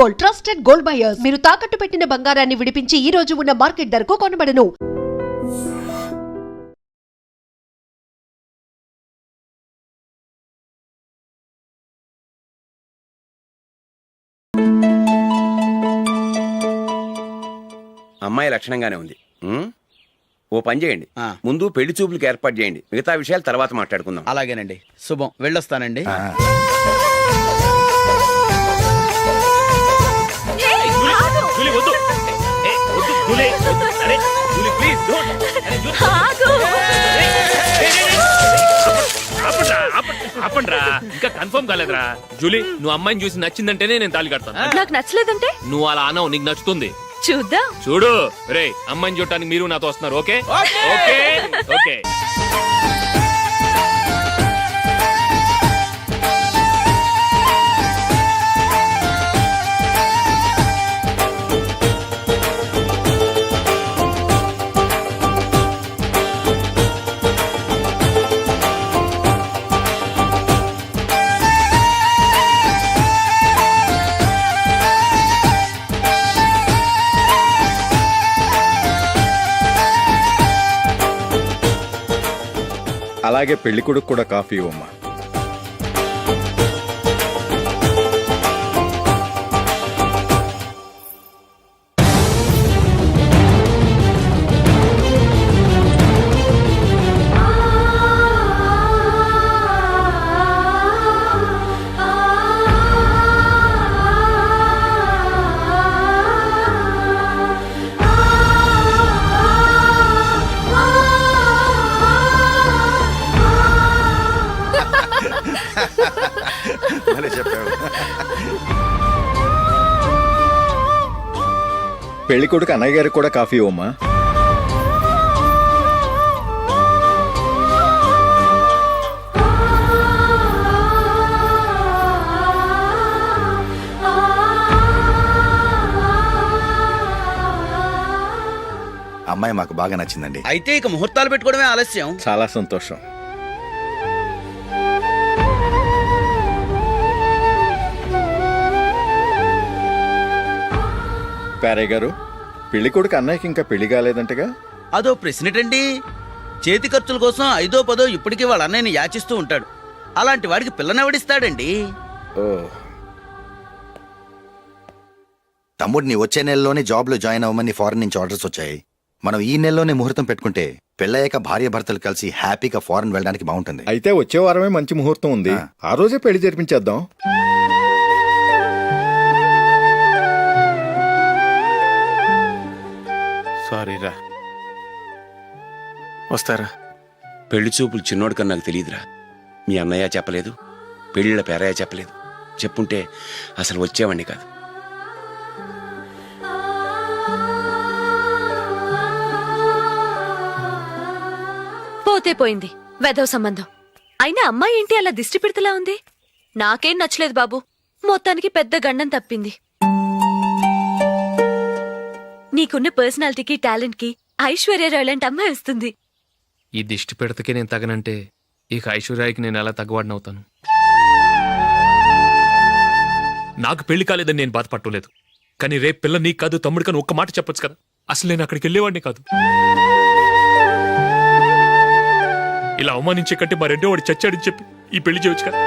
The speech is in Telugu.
Gold, trusted gold buyers. మీరు తాకట్టు పెట్టిన బంగారాన్ని విడిపించి ఈ రోజు ఉన్న మార్కెట్ ధరకు కొనబడను. అమ్మాయి లక్షణంగానే ఉంది. ఓ పని చేయండి, ముందు పెళ్లి చూపులకు ఏర్పాటు చేయండి, మిగతా విషయాలు తర్వాత మాట్లాడుకుందాం. అలాగేనండి. శుభం, వెళ్ళొస్తానండి. ఇంకా కన్ఫర్మ్ కాలేదురా. జూలీ, నువ్వు అమ్మాయిని చూసి నచ్చిందంటేనే నేను తాళి కడతాను. నాకు నచ్చలేదంటే నువ్వు అలా అనవు, నీకు నచ్చుతుంది. చూద్దాం. చూడు రే, అమ్మాయిని చూడటానికి మీరు నాతో వస్తున్నారు. Okay okay okay. అలాగే పెళ్లి కొడుకు కూడా కాఫీ ఇవ్వమ్మా. పెళ్లి కొడుకు అన్నయ్య గారికి కూడా కాఫీ ఇవ్వమ్మా. అమ్మాయి మాకు బాగా నచ్చిందండి. అయితే ఇక ముహూర్తాలు పెట్టుకోవడమే ఆలస్యం. చాలా సంతోషం. ప్యారే గారు, పెళ్లి కొడుకు అన్నయ్యకి ఇంకా పెళ్లి కాలేదంటగా? అదో ప్రశ్నటండి. చేతి ఖర్చుల కోసం 5దో 10దో ఇప్పటికీ వాళ్ళ అన్నయ్యని యాచిస్తూ ఉంటాడు. అలాంటి వాడికి పిల్లనెవడిస్తాడండి? ఓ, తమ్ముడిని వచ్చే నెలలోనే జాబ్ లో జాయిన్ అవ్వమని ఫారెన్ నుంచి ఆర్డర్స్ వచ్చాయి. మనం ఈ నెలలోనే ముహూర్తం పెట్టుకుంటే పెళ్ళయ్యాక భార్య భర్తలు కలిసి హ్యాపీగా ఫారెన్ వెళ్ళడానికి బాగుంటుంది. అయితే వచ్చే వారమే మంచి ముహూర్తం ఉంది. ఆ రోజే పెళ్లి జరిపించేద్దాం. సారీరా, వస్తారా? పెళ్లి చూపులు చిన్నోడు కన్నా నాకు తెలియదురా. మీ అన్నయ్య చెప్పలేదు, పెళ్ళిళ్ళ పేరయ్య చెప్పలేదు. చెప్పుంటే అసలు వచ్చేవాడిని కాదు. పోతే పోయింది వెధవ సంబంధం. అయినా అమ్మాయి ఏంటి అలా దిష్టి పెడతలా ఉంది? నాకేం నచ్చలేదు బాబు. మొత్తానికి పెద్ద గండం తప్పింది. నీకున్న పర్సనాలిటీకి టాలెంట్ కి ఐశ్వర్యరాయ్ లాంటి అమ్మాయి వస్తుంది. ఈ దిష్టి పెడతకే నేను తగనంటే ఇక ఐశ్వర్యాకి నేను ఎలా తగ్గవాడినవుతాను? నాకు పెళ్లి కాలేదని నేను బాధపట్టలేదు, కానీ రేపు పిల్ల నీకు కాదు తమ్ముడు కానీ ఒక్క మాట చెప్పొచ్చు కదా. అసలు నేను అక్కడికి వెళ్ళేవాడిని కాదు. ఇలా అవమానించే కంటే మా రెండో వాడు చచ్చాడని చెప్పి ఈ పెళ్లి చేయొచ్చు కదా.